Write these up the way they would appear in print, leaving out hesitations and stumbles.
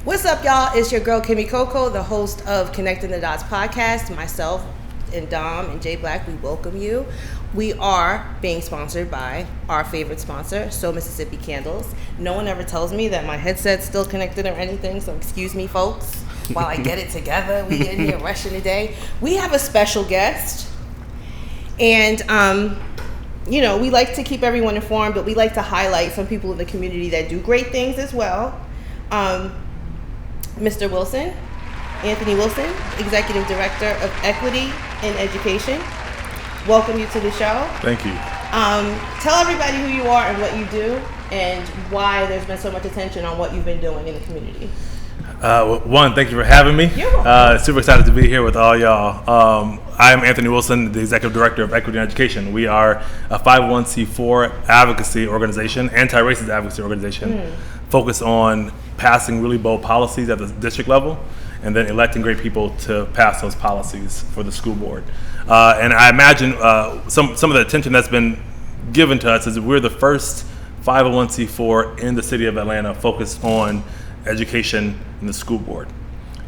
What's up, y'all? It's your girl, Kymmy Coco, the host of Connecting the Dots podcast. Myself and Dom and Jay Black, we welcome you. We are being sponsored by our favorite sponsor, Seaux Mississippi Candles. No one ever tells me that my headset's still connected or anything, so excuse me, folks, while I get it together. We get in here rushing today. We have a special guest, and we like to keep everyone informed, but we like to highlight some people in the community that do great things as well. Mr. Wilson, Anthony Wilson, Executive Director of Equity in Education. Welcome you to the show. Thank you. Tell everybody who you are and what you do and why there's been so much attention on what you've been doing in the community. One, thank you for having me. You're welcome. Super excited to be here with all y'all. I'm Anthony Wilson, the Executive Director of Equity in Education. We are a 501c4 advocacy organization, anti-racist advocacy organization, focused on passing really bold policies at the district level and then electing great people to pass those policies for the school board. And I imagine some of the attention that's been given to us is that we're the first 501c4 in the city of Atlanta focused on education in the school board.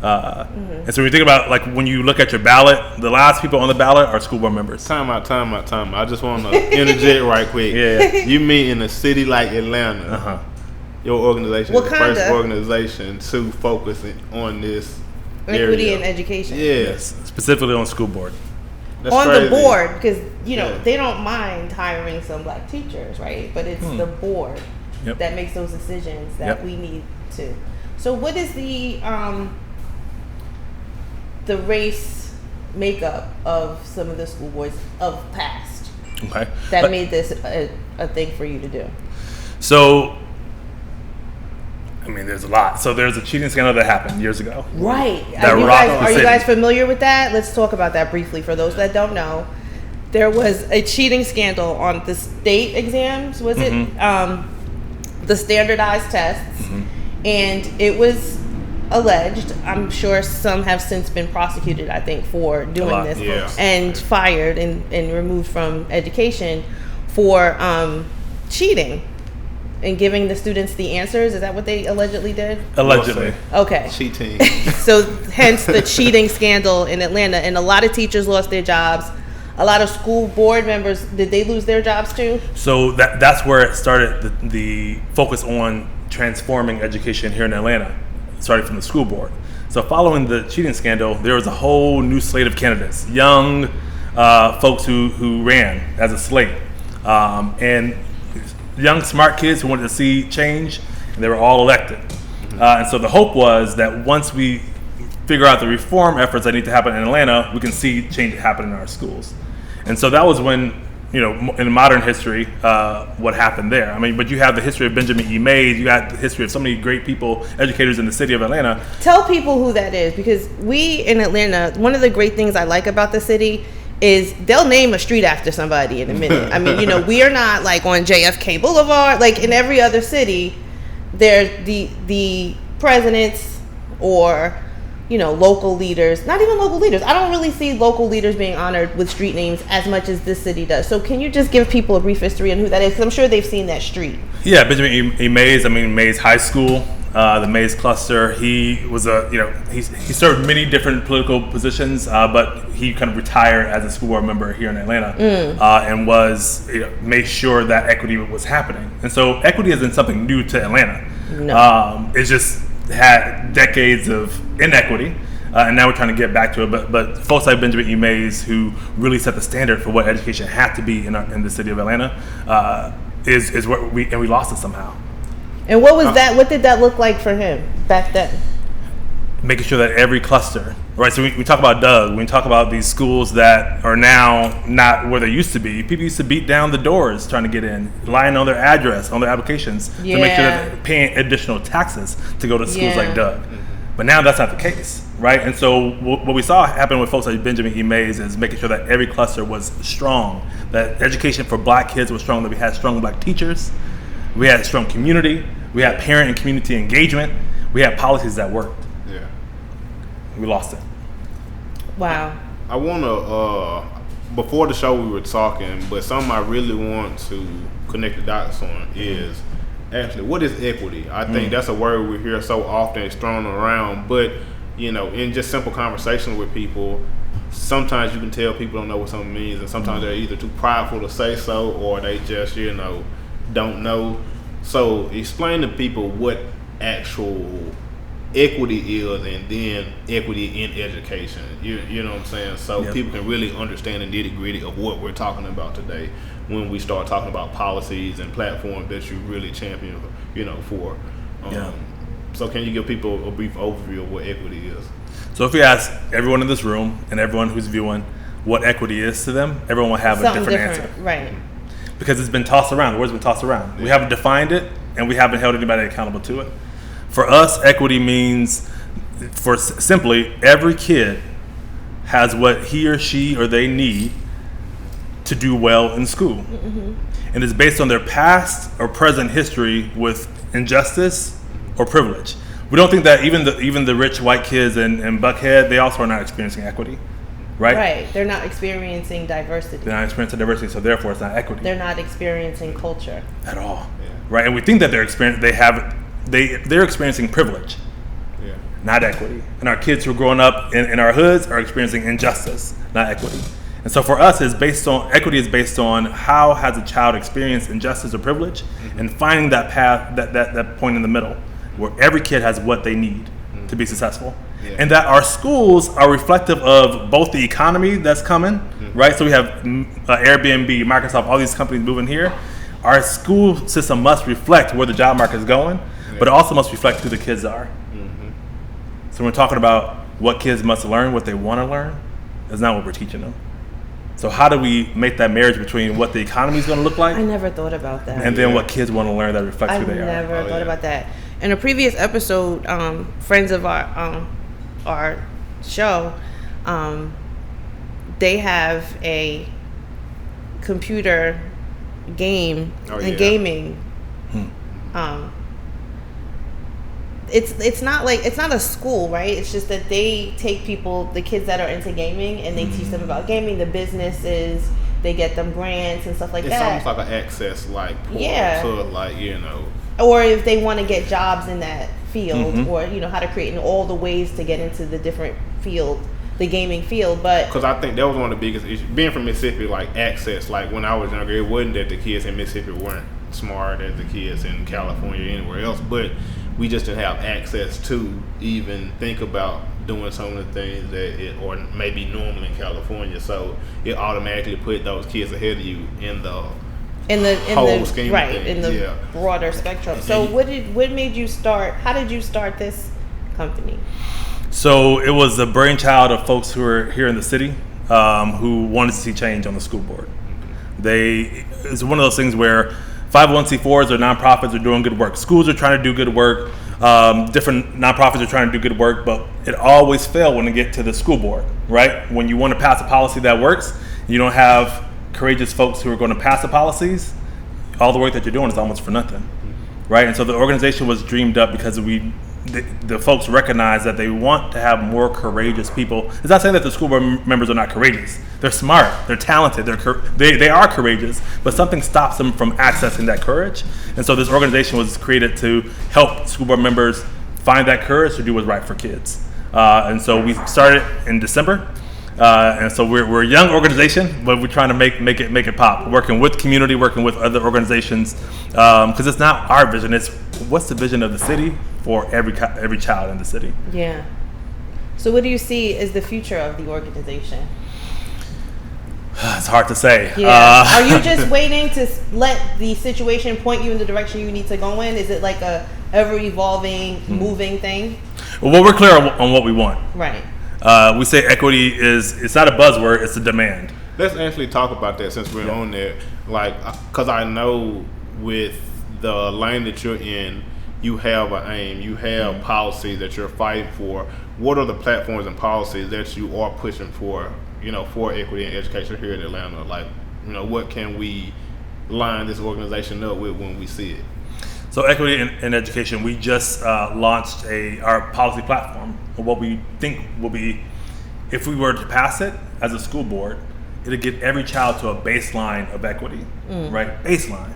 And so when you think about, like, when you look at your ballot, the last people on the ballot are school board members. Time out. I just want to interject right quick. Yeah. You mean in a city like Atlanta, your organization is the first organization to focus on this Equity area. in education. Yes, specifically on school board. That's on crazy. the board, because they don't mind hiring some black teachers, right? But it's the board that makes those decisions that we need to. So what is the race makeup of some of the school boards of past that made this a thing for you to do? So, I mean, there's a lot. So there's a cheating scandal that happened years ago. Right. Are you guys familiar with that? Let's talk about that briefly for those that don't know. There was a cheating scandal on the state exams, was it? The standardized tests. And it was alleged, I'm sure some have since been prosecuted, I think, for doing this and fired and removed from education for cheating and giving the students the answers. Is that what they allegedly did? Allegedly. Okay. Cheating. So hence the cheating scandal in Atlanta. And a lot of teachers lost their jobs. A lot of school board members, did they lose their jobs too? So that's where it started, the focus on transforming education here in Atlanta, started from the school board. So following the cheating scandal, there was a whole new slate of candidates, young folks who ran as a slate. And young, smart kids who wanted to see change, and they were all elected. And so the hope was that once we figure out the reform efforts that need to happen in Atlanta, we can see change happen in our schools. And so that was when, in modern history, what happened there. I mean, but you have the history of Benjamin E. Mays, you got the history of so many great people, educators in the city of Atlanta. Tell people who that is, because we in Atlanta, one of the great things I like about the city is they'll name a street after somebody in a minute. I mean, we are not like on JFK Boulevard. Like in every other city, there's the presidents or, local leaders. Not even local leaders. I don't really see local leaders being honored with street names as much as this city does. So can you just give people a brief history on who that is? Because I'm sure they've seen that street. Yeah, Benjamin E. Mays. I mean, Mays High School. The Mays cluster. He was he served many different political positions, but he kind of retired as a school board member here in Atlanta, and was made sure that equity was happening. And so equity isn't something new to Atlanta. No. It's just had decades of inequity, and now we're trying to get back to it. But folks like Benjamin E. Mays, who really set the standard for what education had to be in the city of Atlanta, is what we lost it somehow. And what was that? What did that look like for him back then? Making sure that every cluster, right? So we talk about Doug. We talk about these schools that are now not where they used to be. People used to beat down the doors trying to get in, lying on their address, on their applications to make sure that they're paying additional taxes to go to schools like Doug. But now that's not the case, right? And so what we saw happen with folks like Benjamin E. Mays is making sure that every cluster was strong, that education for black kids was strong, that we had strong black teachers, we had strong community, we had parent and community engagement, we had policies that worked. Yeah. We lost it. Wow. I want to, before the show we were talking, but something I really want to connect the dots on is actually, what is equity? I think that's a word we hear so often. It's thrown around, but in just simple conversation with people, sometimes you can tell people don't know what something means, and sometimes they're either too prideful to say so, or they just don't know. So explain to people what actual equity is, and then equity in education. You know what I'm saying? So people can really understand the nitty gritty of what we're talking about today when we start talking about policies and platforms that you really champion, for. So can you give people a brief overview of what equity is? So if we ask everyone in this room and everyone who's viewing what equity is to them, everyone will have a different answer. Right. Because it's been tossed around. The word's been tossed around. We haven't defined it, and we haven't held anybody accountable to it. For us, equity means, for simply, every kid has what he or she or they need to do well in school. Mm-hmm. And it's based on their past or present history with injustice or privilege. We don't think that even the rich white kids in Buckhead, they also are not experiencing equity, right? Right. They're not experiencing diversity. They're not experiencing diversity, so therefore it's not equity. They're not experiencing culture at all, right? And we think that they're experiencing privilege, not equity. And our kids who are growing up in our hoods are experiencing injustice, not equity. And so for us, equity is based on how has a child experienced injustice or privilege, and finding that path, that point in the middle, where every kid has what they need to be successful. And that our schools are reflective of both the economy that's coming, right? So we have Airbnb, Microsoft, all these companies moving here. Our school system must reflect where the job market is going, but it also must reflect who the kids are. So when we're talking about what kids must learn, what they want to learn, that's not what we're teaching them. So how do we make that marriage between what the economy is going to look like? I never thought about that. And then what kids want to learn that reflects who they are. I never thought about that. In a previous episode, friends of our show, they have a computer game and gaming. It's not a school, right? It's just that they take the kids that are into gaming, and they teach them about gaming, the businesses. They get them grants and stuff like that. It's almost like an access to or if they want to get jobs in that field, or how to create in all the ways to get into the different field, the gaming field. But because I think that was one of the biggest issues, being from Mississippi, like access. Like when I was younger, it wasn't that the kids in Mississippi weren't smart as the kids in California or anywhere else, but we just didn't have access to even think about doing some of the things or maybe normal in California. So it automatically put those kids ahead of you in the whole scheme of things. In the broader spectrum. So what made you start? How did you start this company? So it was a brainchild of folks who are here in the city who wanted to see change on the school board. It's one of those things where 501c4s or nonprofits are doing good work. Schools are trying to do good work. Different nonprofits are trying to do good work, but it always fails when they get to the school board, right? When you want to pass a policy that works, you don't have courageous folks who are going to pass the policies. All the work that you're doing is almost for nothing, right? And so the organization was dreamed up because the folks recognize that they want to have more courageous people. It's not saying that the school board members are not courageous. They're smart, they're talented, they are courageous, but something stops them from accessing that courage. And so this organization was created to help school board members find that courage to do what's right for kids. And so we started in December. And so we're a young organization, but we're trying to make it pop. Working with community, working with other organizations, because it's not our vision. It's what's the vision of the city for every child in the city. Yeah. So what do you see as the future of the organization? It's hard to say. Yeah. Are you just waiting to let the situation point you in the direction you need to go in? Is it like a ever-evolving, moving thing? Well, we're clear on what we want. Right. We say equity it's not a buzzword, it's a demand. Let's actually talk about that since we're on there. Like, because I know with the lane that you're in, you have an aim, you have policies that you're fighting for. What are the platforms and policies that you are pushing for, for equity in education here in Atlanta? Like, what can we line this organization up with when we see it? So equity in education, we just launched our policy platform. What we think will be, if we were to pass it as a school board, it'll get every child to a baseline of equity, right? Baseline.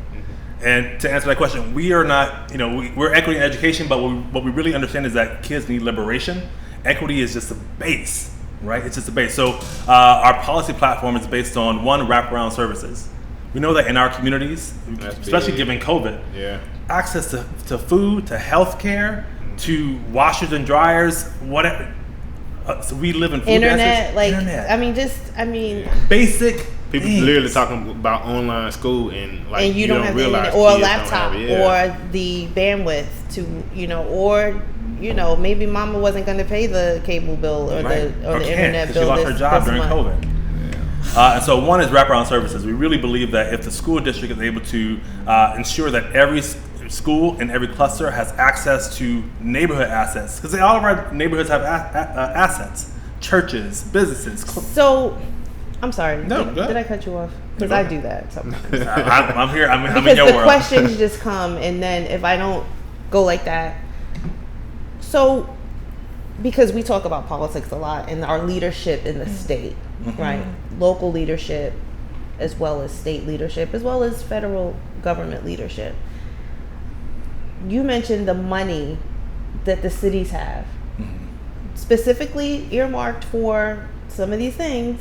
And to answer that question, we are not, we're equity in education, but what we really understand is that kids need liberation. Equity is just a base, right? It's just a base. So our policy platform is based on one, wraparound services. We know that in our communities, especially given COVID, access to food, to health care, to washers and dryers, whatever. So we live in food internet, internet. Basic. People literally talking about online school and you don't have realize internet or a laptop or the bandwidth to maybe mama wasn't going to pay the cable bill or the internet bill. She lost her job during COVID. And so one is wraparound services. We really believe that if the school district is able to ensure that every school in every cluster has access to neighborhood assets, because all of our neighborhoods have assets, churches, businesses. So, I'm sorry. No, did I cut you off? Because I do that sometimes. I'm here. I'm because in your world. The questions just come, and then if I don't go like that, so because we talk about politics a lot and our leadership in the state, right? Local leadership, as well as state leadership, as well as federal government leadership. You mentioned the money that the cities have, specifically earmarked for some of these things.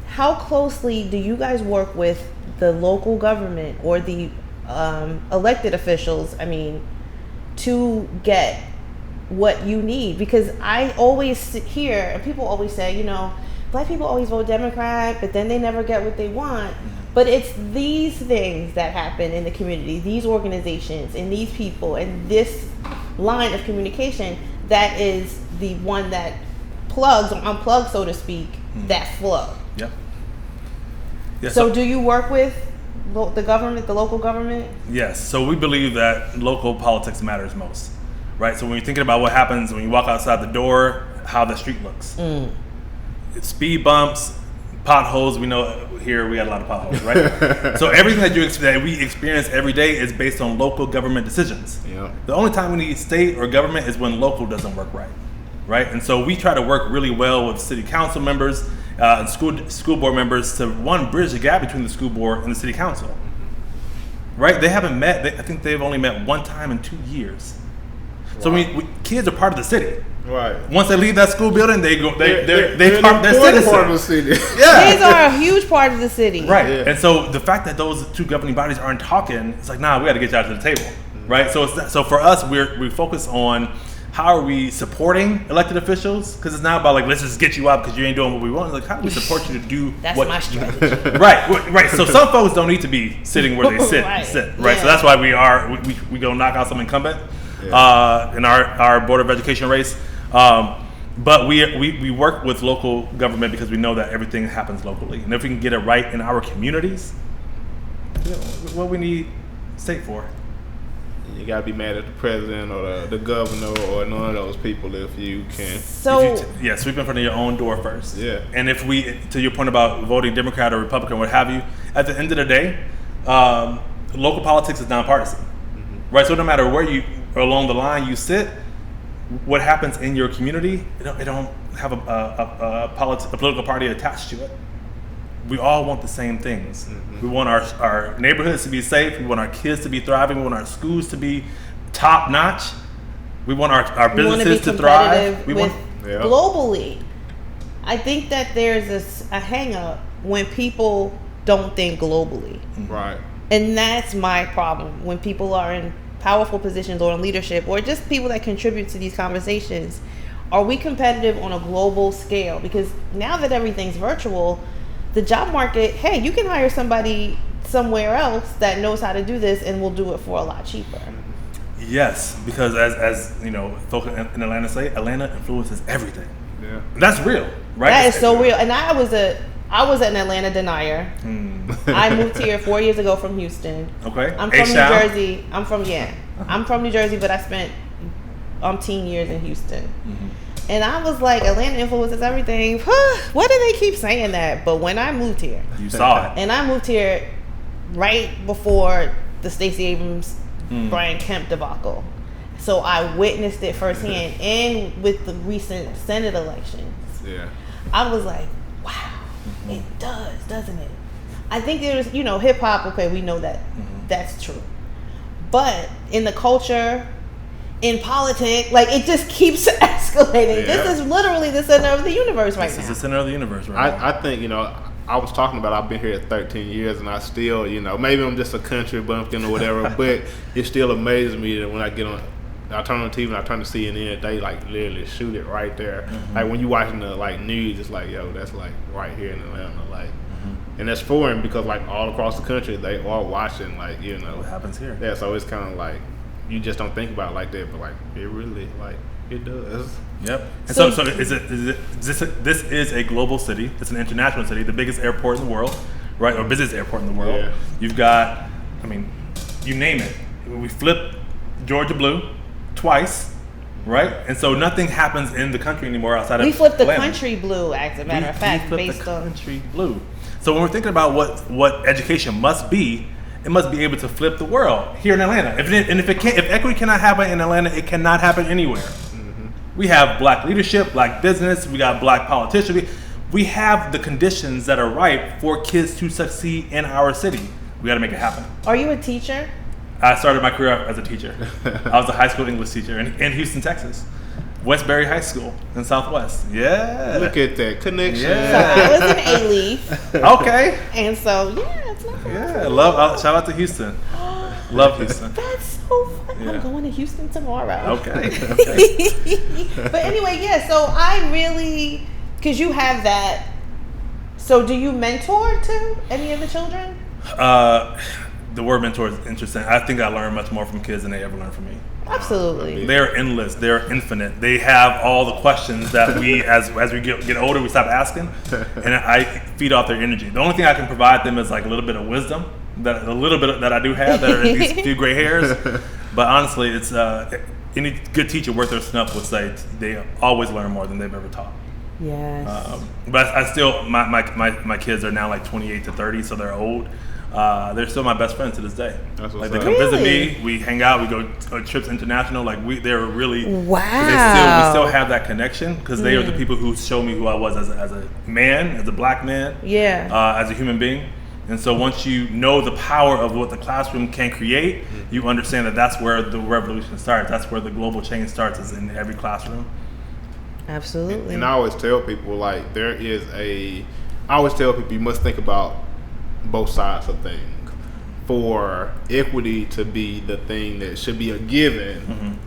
How closely do you guys work with the local government or the elected officials, to get what you need? Because I always hear, and people always say, Black people always vote Democrat, but then they never get what they want. But it's these things that happen in the community, these organizations, and these people, and this line of communication that is the one that unplugs, so to speak, that flow. Yep. Yeah, so do you work with the government, the local government? Yes. So we believe that local politics matters most, right? So when you're thinking about what happens when you walk outside the door, how the street looks. It's speed bumps, potholes. We know here we got a lot of potholes, right? So everything that we experience every day is based on local government decisions. Yeah. The only time we need state or government is when local doesn't work right? And so we try to work really well with city council members and school board members to bridge the gap between the school board and the city council. Right? They haven't met. I think they've only met one time in 2 years. Wow. So kids are part of the city. Right. Once they leave that school building, they're citizens. Part of the city. Yeah. Kids are a huge part of the city. Right. Yeah. And so the fact that those two governing bodies aren't talking, it's like, nah, we got to get you out to the table. Right. So for us, we focus on how are we supporting elected officials? Because it's not about let's just get you out because you ain't doing what we want. It's how do we support you to do That's my strategy. Right. So some folks don't need to be sitting where they sit. Right. Yeah. So that's why we go knock out some incumbent in our Board of Education race. But we work with local government because we know that everything happens locally. And if we can get it right in our communities, what we need state for. You gotta be mad at the president or the governor or none of those people if you can. So sweep in front of your own door first. Yeah. And if to your point about voting Democrat or Republican, what have you, at the end of the day, local politics is nonpartisan, right? So no matter where along the line you sit, what happens in your community, it don't have a political party attached to it. We all want the same things. We want our neighborhoods to be safe. We want our kids to be thriving. We want our schools to be top notch. We want our businesses to thrive. Globally. I think that there's a hang up when people don't think globally. Right. And that's my problem. When people are in powerful positions or in leadership or just people that contribute to these conversations, are we competitive on a global scale? Because now that everything's virtual, the job market, hey, you can hire somebody somewhere else that knows how to do this and will do it for a lot cheaper. Yes, because as folks in Atlanta say, Atlanta influences everything. Yeah. And that's real, right? That is so real. And I was an Atlanta denier. I moved here 4 years ago from Houston. Okay. I'm from New Jersey. I'm from New Jersey, but I spent 10 years in Houston. And I was like, Atlanta influences everything. Why do they keep saying that? But when I moved here, you saw it. And I moved here right before the Stacey Abrams, Brian Kemp debacle. So I witnessed it firsthand. And with the recent Senate elections, I was like, wow, it does, doesn't it? I think there's, hip hop, okay, we know that. that's true. But in the culture, in politics, like it just keeps escalating. Yeah. This is literally the center of the universe right now. This is the center of the universe right now. I think, I was talking about I've been here 13 years and I still, maybe I'm just a country bumpkin or whatever, but it still amazes me that when I get on, I turn on TV and I turn to CNN, they like literally shoot it right there. Mm-hmm. Like when you watching the like news, it's like, yo, that's like right here in Atlanta, like, and that's foreign because like all across the country they are watching, like, what happens here. Yeah, so it's kind of like you just don't think about it like that, but like it really like it does. Yep. And so this is a global city. It's an international city, the biggest airport in the world, right? Or business airport in the world. Yeah. You've got, you name it. We flipped Georgia blue twice, right? And so nothing happens in the country anymore outside of We flipped the Atlanta. country blue, as a matter of We fact, flipped based the on. country blue. So when we're thinking about what education must be, it must be able to flip the world here in Atlanta. If equity cannot happen in Atlanta, it cannot happen anywhere. We have black leadership, black business, we got black politicians. We have the conditions that are ripe for kids to succeed in our city. We got to make it happen. Are you a teacher? I started my career as a teacher. I was a high school English teacher in Houston, Texas. Westbury High School in Southwest. Yeah. Look at that connection. So I was an A-Leaf, Okay. and so it's not. Yeah. Shout out to Houston. Love Houston. That's so fun. Yeah. I'm going to Houston tomorrow. Okay. But anyway, so I really, because you have that. So do you mentor to any of the children? The word mentor is interesting. I think I learn much more from kids than they ever learn from me. Absolutely. They're endless. They're infinite. They have all the questions that we, as we get older, we stop asking, and I feed off their energy. The only thing I can provide them is like a little bit of wisdom, that I do have, that are these few gray hairs. But honestly, it's any good teacher worth their snuff would say they always learn more than they've ever taught. Yes. But I still, my kids are now like 28 to 30, so they're old. They're still my best friends to this day. That's what's like they up. come visit Really? me, we hang out, we go on trips international. Like they're really Wow. we still have that connection because they are the people who showed me who I was as a man, as a black man, as a human being. And so once you know the power of what the classroom can create, you understand that that's where the revolution starts. That's where the global change starts, is in every classroom. Absolutely. And I always tell people, like, I always tell people you must think about both sides of things. For equity to be the thing that should be a given,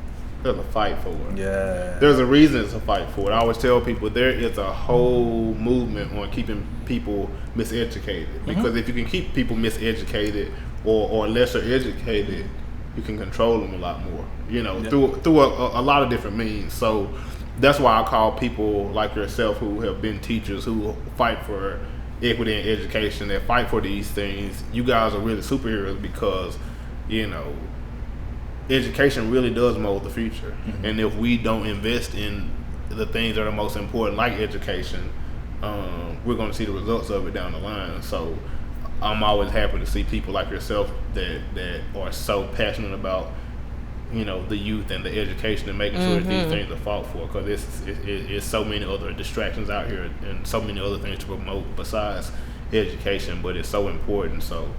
there's a fight for it. Yeah. There's a reason it's a fight for it. I always tell people there is a whole movement on keeping people miseducated. Because if you can keep people miseducated or lesser educated, you can control them a lot more. Through a lot of different means. So that's why I call people like yourself who have been teachers who fight for equity in education, that fight for these things. You guys are really superheroes because, education really does mold the future. And if we don't invest in the things that are most important, like education, we're going to see the results of it down the line. So I'm always happy to see people like yourself that are so passionate about the youth and the education and making sure that these things are fought for, because it's so many other distractions out here and so many other things to promote besides education, but it's so important. So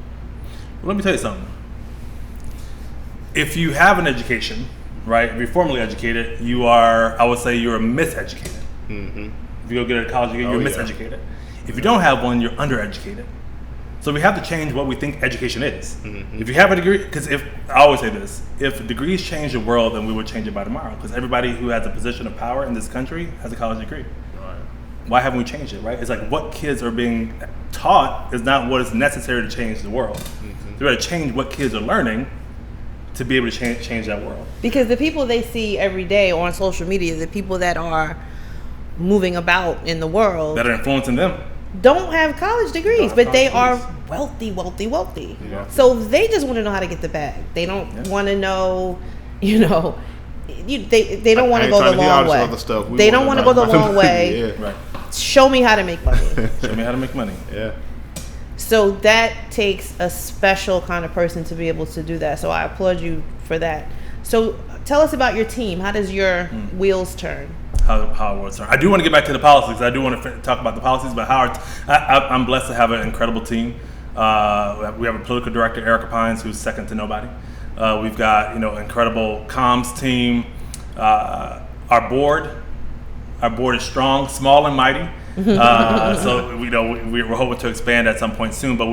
Let me tell you something. If you have an education, right, if you're formally educated, I would say you're miseducated. If you go get a college degree, you're miseducated. If you don't have one, you're undereducated. So we have to change what we think education is. If you have a degree, because I always say this, if degrees change the world, then we would change it by tomorrow. Because everybody who has a position of power in this country has a college degree. right. Why haven't we changed it, right? It's like what kids are being taught is not what is necessary to change the world. So we got to change what kids are learning to be able to change that world. Because the people they see every day on social media, the people that are moving about in the world, That are influencing them. don't have college degrees, Don't have but they college are wealthy. Yeah. So they just want to know how to get the bag. They don't want to know, they don't want to go the long way. They don't want to go the long way. Yeah. Right. Show me how to make money. Show me how to make money. Yeah. So that takes a special kind of person to be able to do that. So I applaud you for that. So tell us about your team. How does your wheels turn? How it works. I do want to get back to the policies. I do want to talk about the policies, but I'm blessed to have an incredible team. We have a political director, Erica Pines, who's second to nobody. We've got incredible comms team. Our board is strong, small and mighty. So we're hoping to expand at some point soon. But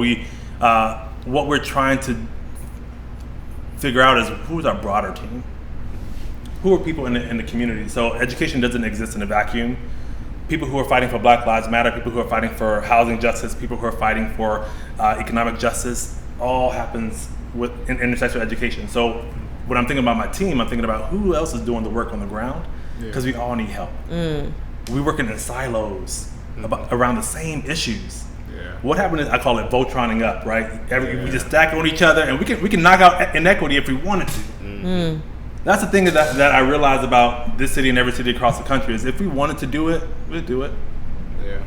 what we're trying to figure out is who's our broader team. Who are people in the community? So education doesn't exist in a vacuum. People who are fighting for Black Lives Matter, people who are fighting for housing justice, people who are fighting for economic justice, all happens in intersectional education. So when I'm thinking about my team, I'm thinking about who else is doing the work on the ground, because we all need help. We're working in silos around the same issues. What happened is, I call it Voltroning up, right? We just stack on each other, and we can knock out inequity if we wanted to. That's the thing that I realized about this city and every city across the country is if we wanted to do it, we'd do it. Yeah.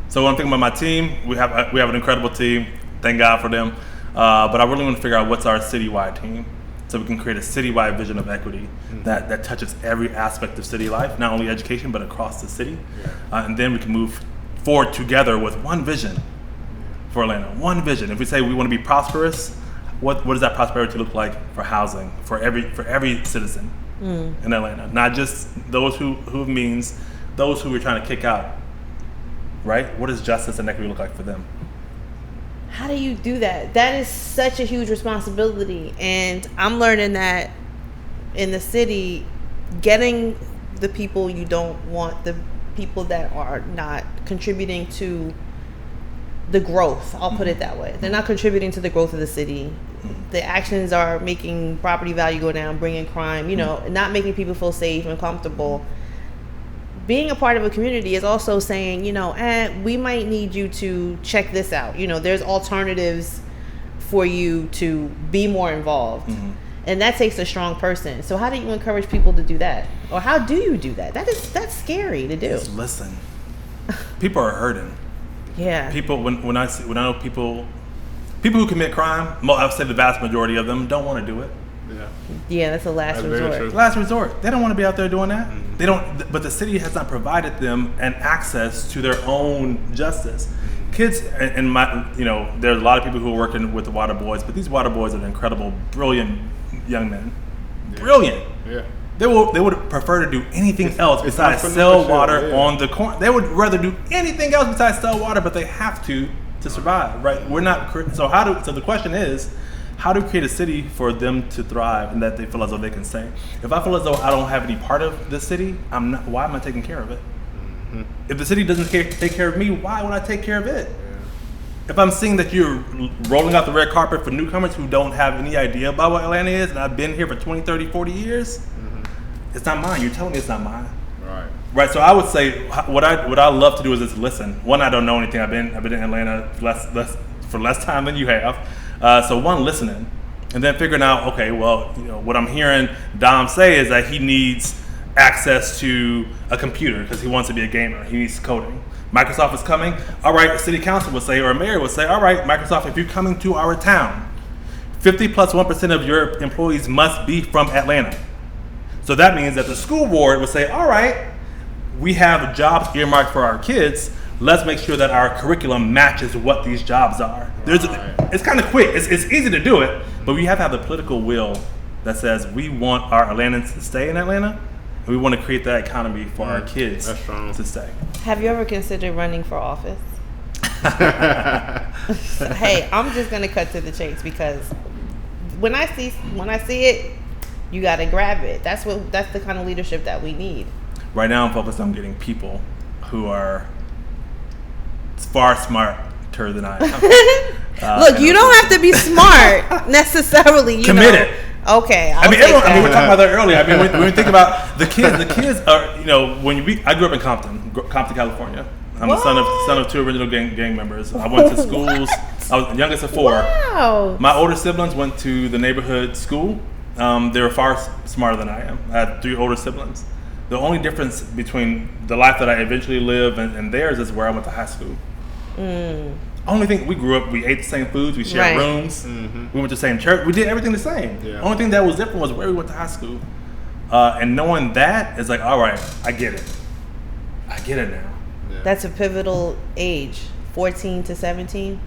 So when I'm thinking about my team, we have an incredible team. Thank God for them. But I really want to figure out what's our citywide team, so we can create a citywide vision of equity that touches every aspect of city life, not only education but across the city. And then we can move forward together with one vision for Atlanta. One vision. If we say we want to be prosperous, what does that prosperity look like for housing for every citizen in Atlanta? Not just those who have means, those who we're trying to kick out. Right? What does justice and equity look like for them? How do you do that? That is such a huge responsibility, and I'm learning that in the city, getting the people you don't want, the people that are not contributing to the growth, I'll put it that way. They're not contributing to the growth of the city. The actions are making property value go down, bringing crime, not making people feel safe and comfortable. Being a part of a community is also saying, we might need you to check this out. There's alternatives for you to be more involved. And that takes a strong person. So how do you encourage people to do that? Or how do you do that? That's scary to do. Just listen. People are hurting. Yeah. People, when I know people who commit crime, I would say the vast majority of them don't want to do it. Yeah, that's a last resort. Last resort. They don't want to be out there doing that. They don't. But the city has not provided them an access to their own justice. Kids, and there's a lot of people who are working with the water boys, but these water boys are incredible, brilliant young men. Brilliant. Yeah. They would prefer to do anything else besides sell water on the corner. They would rather do anything else besides sell water, but they have to survive, right? We're not. So the question is, how do we create a city for them to thrive and that they feel as though they can stay? If I feel as though I don't have any part of the city, why am I taking care of it? If the city doesn't take care of me, why would I take care of it? If I'm seeing that you're rolling out the red carpet for newcomers who don't have any idea about what Atlanta is, and I've been here for 20, 30, 40 years, it's not mine. You're telling me it's not mine. Right. So I would say what I love to do is just listen. One, I don't know anything. I've been in Atlanta for less time than you have. So one, listening, and then figuring out, okay, well, what I'm hearing Dom say is that he needs access to a computer because he wants to be a gamer. He needs coding. Microsoft is coming. All right, the city council would say, or a mayor would say, all right, Microsoft, if you're coming to our town, 50 plus 1% of your employees must be from Atlanta. So that means that the school board would say, all right, we have jobs earmarked for our kids. Let's make sure that our curriculum matches what these jobs are. It's kind of quick. It's easy to do it, but we have to have the political will that says we want our Atlantans to stay in Atlanta, and we want to create that economy for our kids to stay. Have you ever considered running for office? Hey, I'm just gonna cut to the chase because when I see it, you gotta grab it. That's the kind of leadership that we need. Right now, I'm focused on getting people who are far smarter than I am. Look, you don't have to be smart necessarily. Committed. Okay. We were talking about that earlier. When we think about the kids are, I grew up in Compton, California. I'm the son of two original gang members. I went to schools. I was the youngest of four. Wow. My older siblings went to the neighborhood school. They were far smarter than I am. I had 3 older siblings. The only difference between the life that I eventually live and theirs is where I went to high school. Only thing, we grew up, we ate the same foods, we shared rooms, we went to the same church, we did everything the same. Yeah. Only thing that was different was where we went to high school. And knowing that is like, all right, I get it. I get it now. Yeah. That's a pivotal age, 14 to 17.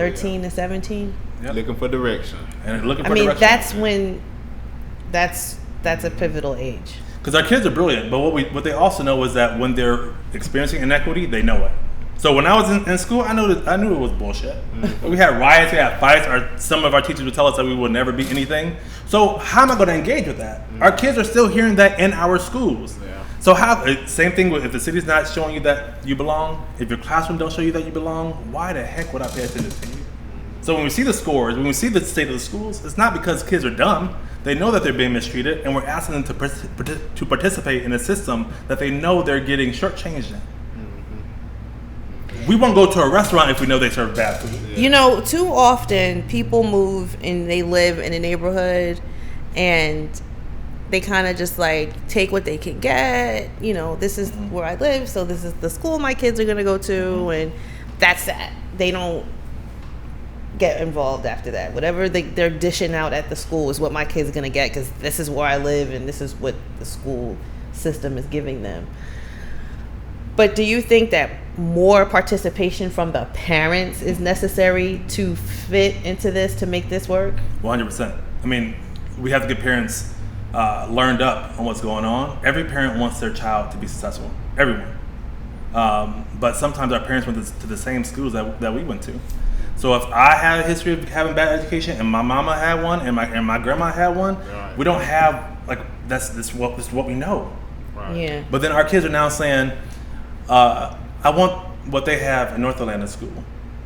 13 to 17. Yep. Looking for direction. And looking for I mean, direction. that's when that's a pivotal age. Because our kids are brilliant, but what they also know is that when they're experiencing inequity, they know it. So when I was in school, I knew it was bullshit. We had riots, we had fights. Some of our teachers would tell us that we would never be anything. So how am I going to engage with that? Our kids are still hearing that in our schools. Yeah. So same thing with if the city's not showing you that you belong, if your classroom don't show you that you belong, why the heck would I pay attention to you? So when we see the scores, when we see the state of the schools, it's not because kids are dumb. They know that they're being mistreated, and we're asking them to participate in a system that they know they're getting shortchanged in. We won't go to a restaurant if we know they serve bad food. You know, too often people move and they live in a neighborhood and they kind of just like take what they can get. You know, this is where I live, so this is the school my kids are going to go to, and that's that. They don't get involved after that. Whatever they're dishing out at the school is what my kids are going to get, because this is where I live and this is what the school system is giving them. But do you think that more participation from the parents is necessary to fit into this, to make this work? 100%. I mean, we have to get parents learned up on what's going on. Every parent wants their child to be successful. Everyone. But sometimes our parents went to the same schools that we went to. So if I had a history of having bad education and my mama had one and my grandma had one, right. We don't have, like, this is what we know. Right. Yeah. But then our kids are now saying, I want what they have in North Atlanta school.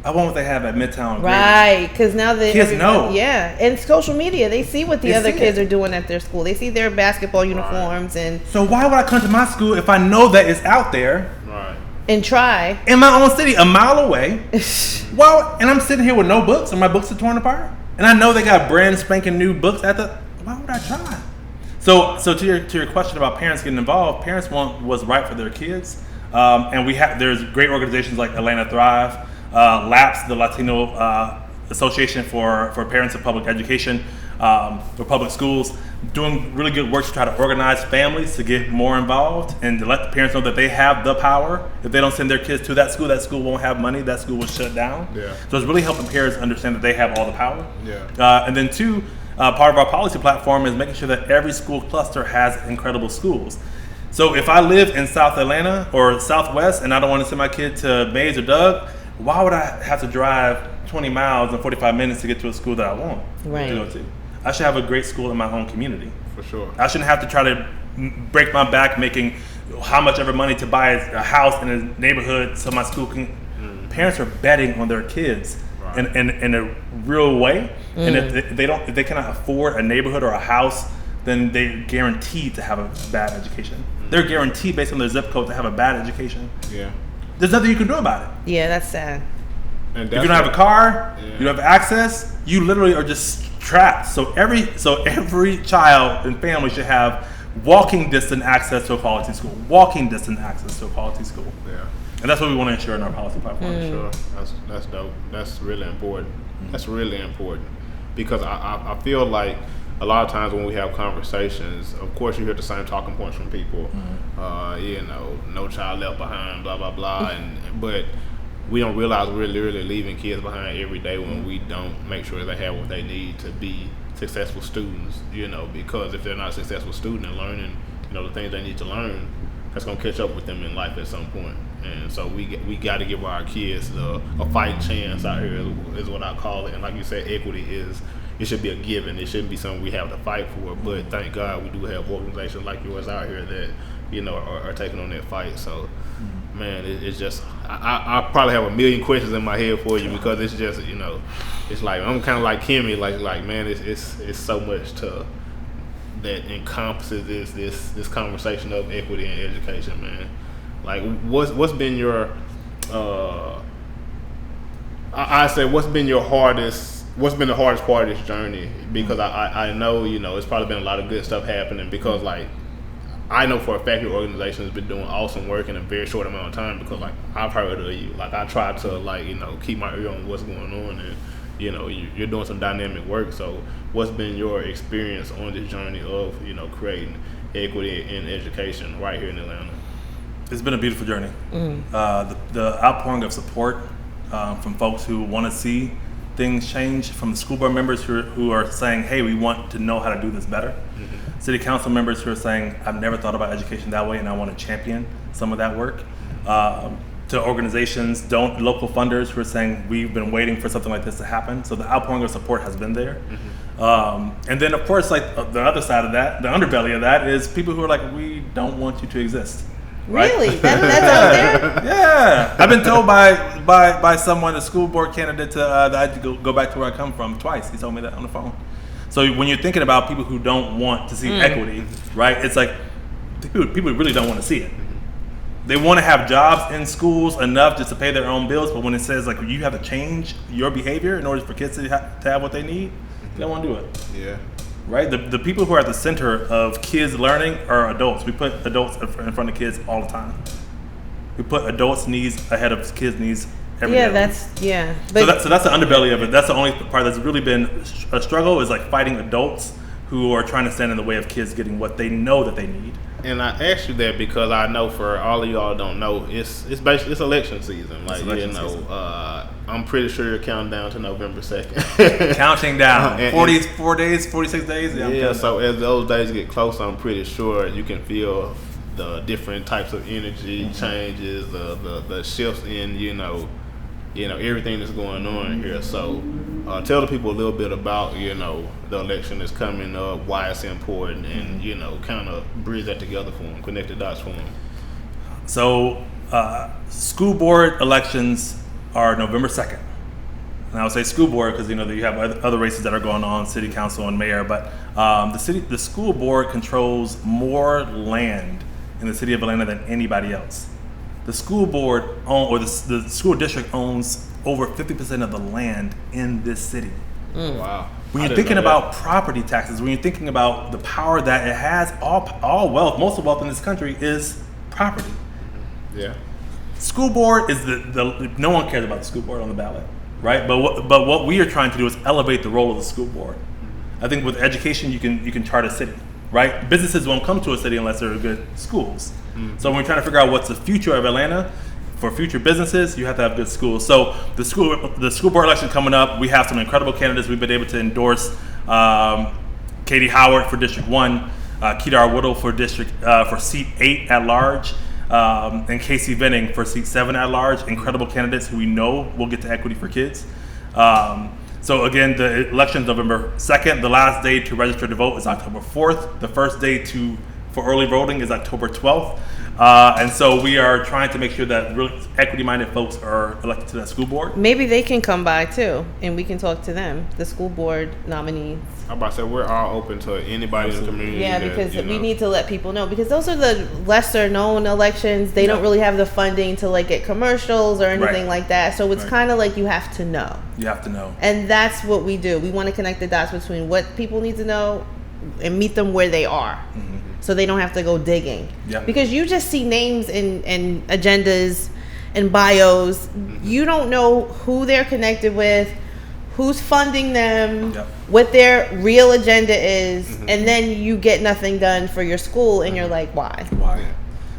I want what they have at Midtown. Right, because now the kids know. Yeah, and social media, they see what the They other see kids it. are doing at their school. They see their basketball uniforms and So why would I come to my school if I know that it's out there Right. try. in my own city, a mile away? Well, and I'm sitting here with no books, and my books are torn apart, and I know they got brand spanking new books why would I try? So to your question about parents getting involved, parents want what's right for their kids. And there's great organizations like Atlanta Thrive, LAPS, the Latino Association for Parents of Public Education, for public schools, doing really good work to try to organize families to get more involved and to let the parents know that they have the power. If they don't send their kids to that school won't have money, that school will shut down. Yeah. So it's really helping parents understand that they have all the power. Yeah. And then two, part of our policy platform is making sure that every school cluster has incredible schools. So if I live in South Atlanta or Southwest and I don't want to send my kid to Mays or Doug, why would I have to drive 20 miles and 45 minutes to get to a school that I want to go to? I should have a great school in my own community. For sure. I shouldn't have to try to break my back making how much ever money to buy a house in a neighborhood so my school can. Parents are betting on their kids in a real way, and if they cannot afford a neighborhood or a house, then they're guaranteed to have a bad education. They're guaranteed based on their zip code to have a bad education. Yeah. There's nothing you can do about it. Yeah, that's sad. And If you don't have a car, you don't have access, you literally are just trapped. So every child and family should have walking distance access to a quality school. Walking distance access to a quality school. Yeah. And that's what we want to ensure in our policy platform. Sure. That's dope. That's really important. That's really important. Because I feel like a lot of times when we have conversations, of course you hear the same talking points from people. No child left behind, blah blah blah, but we don't realize we're literally leaving kids behind every day when we don't make sure they have what they need to be successful students. Because if they're not a successful student and learning, the things they need to learn, that's gonna catch up with them in life at some point. And so we got to give our kids a fighting chance out here, is what I call it. And like you said, equity it should be a given. It shouldn't be something we have to fight for. But thank God we do have organizations like yours out here that are taking on that fight. So, man, it's just I probably have a million questions in my head for you, because it's just it's like I'm kind of like Kymmy, like man, it's so much that encompasses this conversation of equity and education, man. Like what's been your what's been the hardest part of this journey? Because I know, it's probably been a lot of good stuff happening, because like I know for a fact your organization has been doing awesome work in a very short amount of time, because like I've heard of you. Like I try to keep my ear on what's going on, and you're doing some dynamic work. So what's been your experience on this journey of creating equity in education right here in Atlanta? It's been a beautiful journey. The outpouring of support from folks who want to see things change, from the school board members who are saying, hey, we want to know how to do this better. Mm-hmm. City council members who are saying, I've never thought about education that way and I want to champion some of that work. To organizations, local funders who are saying, we've been waiting for something like this to happen. So the outpouring of support has been there. Mm-hmm. And then of course, like the other side of that, the underbelly of that is people who are like, we don't want you to exist. Right? Really? That's out there? Yeah. I've been told by someone, a school board candidate, that I had to go back to where I come from twice. He told me that on the phone. So when you're thinking about people who don't want to see equity, right? It's like, dude, people really don't want to see it. They want to have jobs in schools enough just to pay their own bills, but when it says like you have to change your behavior in order for kids to have what they need, they don't want to do it. Yeah. Right? The people who are at the center of kids learning are adults. We put adults in front of kids all the time. We put adults' needs ahead of kids' needs every day. But so that's the underbelly of it. That's the only part that's really been a struggle, is like fighting adults who are trying to stand in the way of kids getting what they know that they need. And I asked you that because I know for all of y'all don't know, it's basically it's election season. Like season. I'm pretty sure you're counting down to November 2nd. Counting down 44 days, 46 days. Yeah. So as those days get closer, I'm pretty sure you can feel the different types of energy changes, the shifts in everything that's going on here. So tell the people a little bit about the election that's coming up, why it's important, and kind of bridge that together for them, connect the dots for them. So school board elections are November 2nd. And I would say school board because you have other races that are going on, city council and mayor, but the school board controls more land in the city of Atlanta than anybody else. The school board the school district owns over 50% of the land in this city. Wow. When you're thinking about property taxes, when you're thinking about the power that it has, all wealth, most of wealth in this country is property. Yeah. School board is no one cares about the school board on the ballot, right? But what we are trying to do is elevate the role of the school board. I think with education, you can chart a city, right? Businesses won't come to a city unless there are good schools. So when we're trying to figure out what's the future of Atlanta, for future businesses, you have to have good schools. So the school board election coming up, we have some incredible candidates. We've been able to endorse Katie Howard for District 1, Kedar Woodle for seat 8 at large, and Casey Venning for seat 7 at large. Incredible candidates who we know will get to equity for kids. So again, the election is November 2nd. The last day to register to vote is October 4th. The first day for early voting is October 12th. And so we are trying to make sure that really equity-minded folks are elected to that school board. Maybe they can come by too, and we can talk to them, the school board nominees. I'm about to say we're all open to anybody in the community. Yeah, because we need to let people know, because those are the lesser known elections. They don't really have the funding to like get commercials or anything like that. So it's kind of like you have to know. You have to know. And that's what we do. We want to connect the dots between what people need to know and meet them where they are. Mm-hmm. So they don't have to go digging. Yep. Because you just see names and agendas and bios. Mm-hmm. You don't know who they're connected with, who's funding them, what their real agenda is, and then you get nothing done for your school, and you're like, why?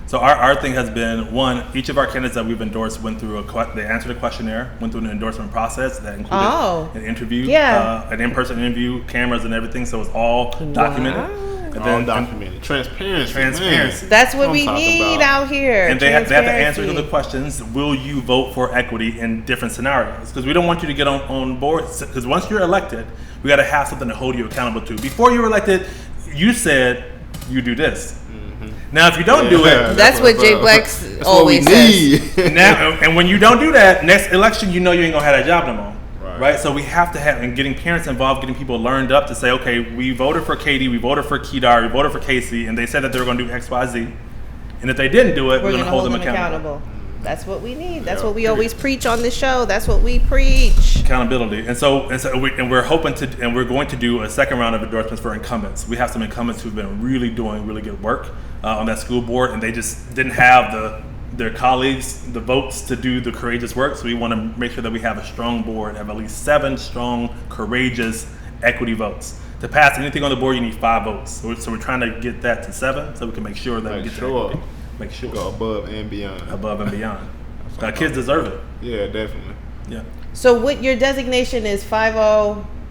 So our thing has been, one, each of our candidates that we've endorsed went through they answered a questionnaire, went through an endorsement process that included an interview, an in-person interview, cameras and everything, so it's all documented. Wow. And then documented. Transparency. That's what we need out here. And they have to answer the questions. Will you vote for equity in different scenarios? Because we don't want you to get on board. Because once you're elected, we got to have something to hold you accountable to. Before you were elected, you said you do this. Now, if you don't do it, that's what Jay Black's always says. And when you don't do that, next election, you ain't gonna have that job no more. Right, so we have to have, and getting parents involved, getting people learned up to say, okay, we voted for Katie, we voted for Kedar, we voted for Casey, and they said that they were going to do X, Y, Z, and if they didn't do it, we're going to hold them accountable. That's what we need. That's what we always preach on this show. That's what we preach. Accountability, and we're hoping to, and we're going to do a second round of endorsements for incumbents. We have some incumbents who've been really doing really good work on that school board, and they just didn't have their colleagues the votes to do the courageous work. So we want to make sure that we have a strong board, have at least 7 strong, courageous equity votes. To pass anything on the board, you need 5 votes. So we're trying to get that to 7 so we can make sure that we get to equity. Make sure. Go above and beyond. Above and beyond. Kids deserve it. Yeah, definitely. Yeah. So what your designation is 50,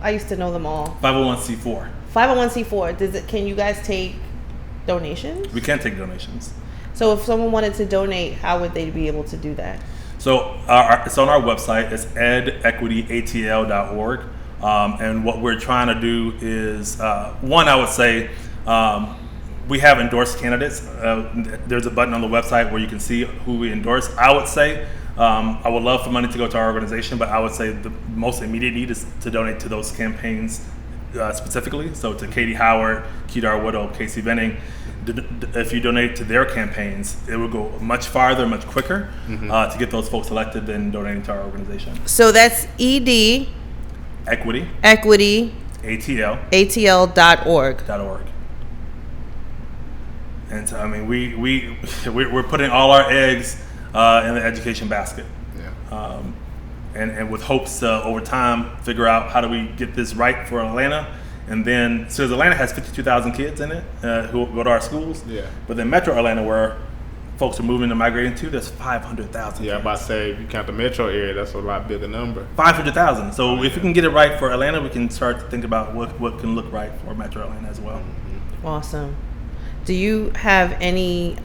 I used to know them all. 501c4. 501c4. Can you guys take donations? We can take donations. So if someone wanted to donate, how would they be able to do that? So it's on our website. It's edequityatl.org. And what we're trying to do is, one, I would say, we have endorsed candidates. There's a button on the website where you can see who we endorse. I would say, I would love for money to go to our organization, but I would say the most immediate need is to donate to those campaigns specifically. So to Katie Howard, Kedar Woodall, Casey Benning. If you donate to their campaigns, it will go much farther, much quicker to get those folks elected than donating to our organization. So that's ED Equity ATL.org. And so, I mean, we're putting all our eggs in the education basket. Yeah. And with hopes to, over time, figure out how do we get this right for Atlanta. And then, so Atlanta has 52,000 kids in it who go to our schools. Yeah. But then Metro Atlanta, where folks are moving and migrating to, there's 500,000 Yeah, I'm about to say, if you count the metro area, that's a lot bigger number. 500,000. So if we can get it right for Atlanta, we can start to think about what can look right for Metro Atlanta as well. Awesome. Do you have any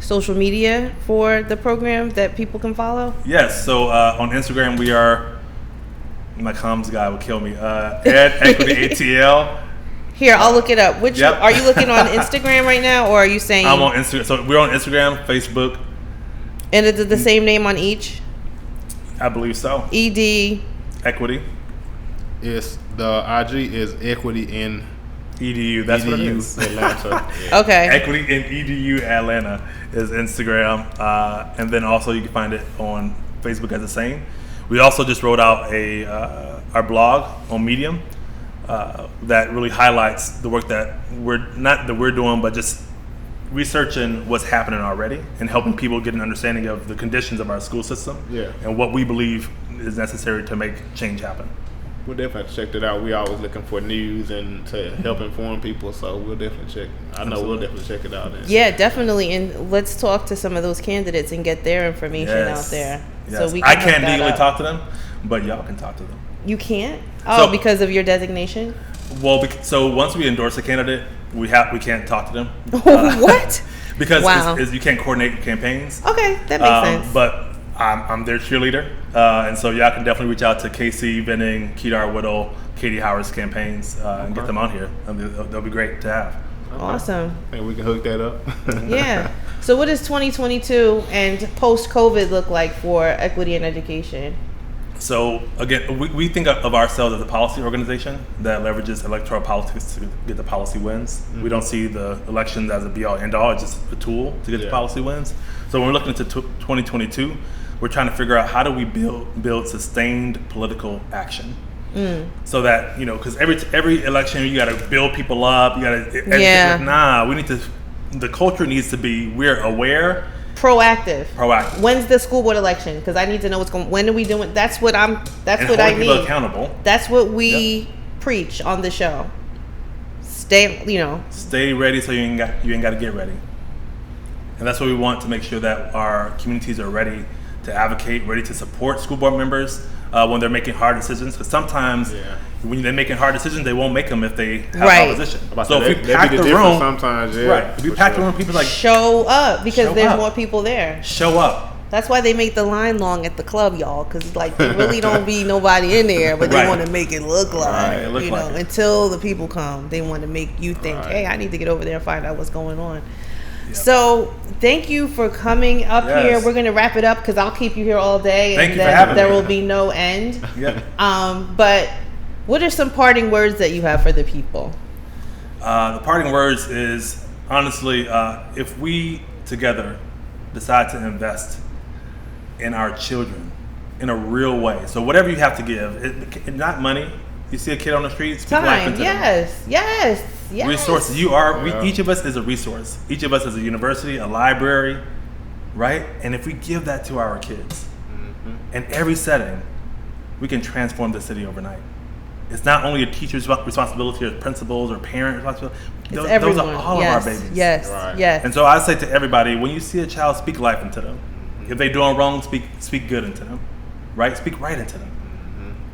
social media for the program that people can follow? Yes. So on Instagram, we are, my comms guy would kill me, edequityatl. Here, I'll look it up. Yep. Are you looking on Instagram right now, or are you saying? I'm on Instagram. So we're on Instagram, Facebook. And is it the same name on each? I believe so. ED. Equity. It's the IG is Equity in EDU. That's what it is. Atlanta. Yeah. Okay. Equity in EDU Atlanta is Instagram, and then also you can find it on Facebook as the same. We also just wrote out our blog on Medium that really highlights the work that we're doing, but just researching what's happening already and helping people get an understanding of the conditions of our school system and what we believe is necessary to make change happen. We'll definitely check that out. We always looking for news and to help inform people, so we'll definitely check. We'll definitely check it out. Yeah, definitely. And let's talk to some of those candidates and get their information out there. Yes. So we can I can't legally talk to them, but y'all can talk to them. You can't? Oh, So- because of your designation? Well, so once we endorse a candidate, we can't talk to them. What? Because Wow. you can't coordinate campaigns. Okay, that makes sense. But I'm their cheerleader, and so y'all can definitely reach out to Casey Benning, Kedar Woodall, Katie Howard's campaigns, and get them on here. They'll be great to have. Awesome. I think we can hook that up. Yeah. So what does 2022 and post-COVID look like for equity in education? So again, we think of ourselves as a policy organization that leverages electoral politics to get the policy wins. Mm-hmm. We don't see the elections as a be-all, end-all. It's just a tool to get the policy wins. So when we're looking into 2022, we're trying to figure out how do we build sustained political action. So that, because every election you got to build people up. You got to we need to. The culture needs to be we're aware. Proactive. When's the school board election? Because I need to know what's going. When are we doing? That's what I need. Holding people accountable. That's what we preach on the show. Stay ready so you ain't got to get ready. And that's what we want to make sure that our communities are ready to advocate, ready to support school board members when they're making hard decisions. Because sometimes when they're making hard decisions, they won't make them if they have opposition. So if you pack the room, sometimes if you pack the room, people show up because there's more people there. Show up. That's why they make the line long at the club, y'all, because there really don't be nobody in there, but they want to make it look like, until the people come, they want to make you think, hey, I need to get over there and find out what's going on. Yep. So thank you for coming up here. We're going to wrap it up because I'll keep you here all day. Thank you for having me. There will be no end. Yep. But what are some parting words that you have for the people? The parting words is, honestly, if we together decide to invest in our children in a real way, so whatever you have to give, not money. You see a kid on the street, speak life into them. Yes. Resources. Each of us is a resource. Each of us is a university, a library, right? And if we give that to our kids in every setting, we can transform the city overnight. It's not only a teacher's responsibility or principals or parent responsibility. Those are all of our babies. Yes. And so I say to everybody, when you see a child, speak life into them. If they're doing wrong, speak good into them. right? Speak right into them.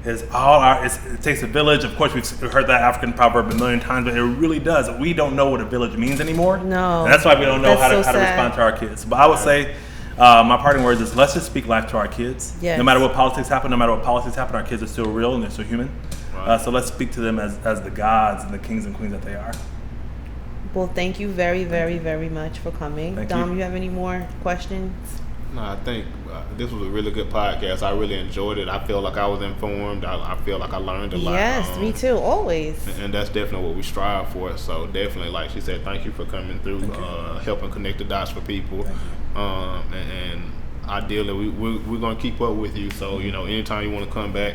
It takes a village. Of course, we've heard that African proverb a million times, but it really does. We don't know what a village means anymore. No. And that's why we don't know how to sad. respond to our kids. But I would say, my parting words is let's just speak life to our kids. Yes. No matter what politics happen, our kids are still real and they're still human. Right. So let's speak to them as the gods and the kings and queens that they are. Well, thank you very, very, very much for coming. Dom, you have any more questions? No, I think this was a really good podcast. I really enjoyed it. I feel like I was informed. I feel like I learned a lot. Yes, me too, always. And that's definitely what we strive for. So definitely, like she said, thank you for coming through, helping connect the dots for people. And ideally, we're going to keep up with you. So, anytime you want to come back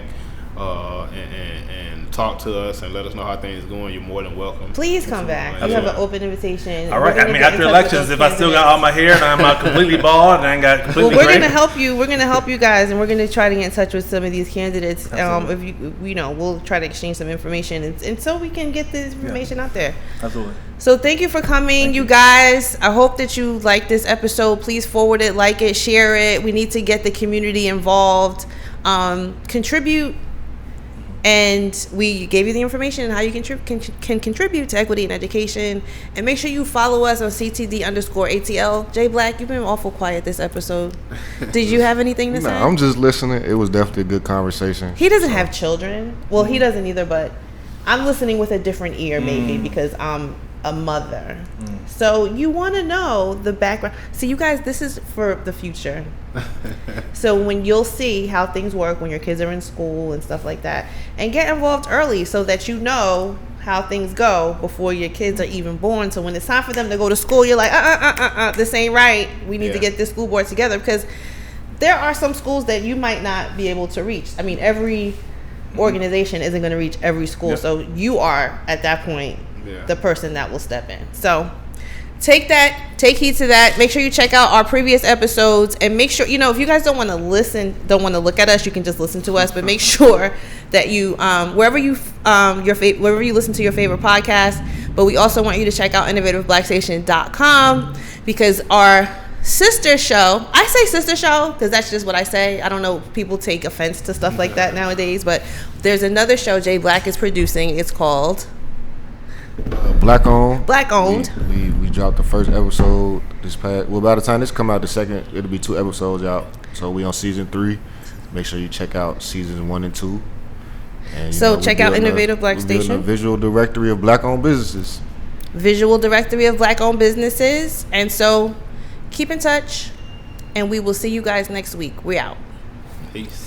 and talk to us and let us know how things are going, you're more than welcome. Please come back. You have an open invitation. All right. I mean, after elections, if I still got all my hair and I'm completely bald and I ain't got completely we're gonna help you. We're gonna help you guys, and we're gonna try to get in touch with some of these candidates. If we'll try to exchange some information, and so we can get this information out there. Absolutely. So thank you for coming, you guys. I hope that you like this episode. Please forward it, like it, share it. We need to get the community involved. Contribute. And we gave you the information on how you can contribute to equity in education. And make sure you follow us on CTD_ATL. Jay Black, you've been awful quiet this episode. Did you have anything to say? No, I'm just listening. It was definitely a good conversation. He doesn't have children. Well, he doesn't either, but I'm listening with a different ear maybe because I'm a mother. So you want to know the background. See, you guys, this is for the future. So when you'll see how things work when your kids are in school and stuff like that, and get involved early so that you know how things go before your kids are even born. So when it's time for them to go to school, you're like, this ain't right. We need to get this school board together, because there are some schools that you might not be able to reach. I mean, every organization isn't going to reach every school. So you are at that point the person that will step in. So take heed to that. Make sure you check out our previous episodes, and make sure, if you guys don't want to look at us, you can just listen to us, but make sure that you wherever you listen to your favorite podcast. But we also want you to check out innovativeblackstation.com, because our sister show, I say sister show because that's just what I say. I don't know, people take offense to stuff like that nowadays, but there's another show Jay Black is producing. It's called Black Owned. Black Owned. We dropped the first episode this past. Well, by the time this come out, the second, it'll be 2 episodes out. So we on season 3. Make sure you check out seasons 1 and 2. And, so check out Innovative Black Station. A visual directory of black-owned businesses. Visual directory of black-owned businesses. And so keep in touch, and we will see you guys next week. We out. Peace.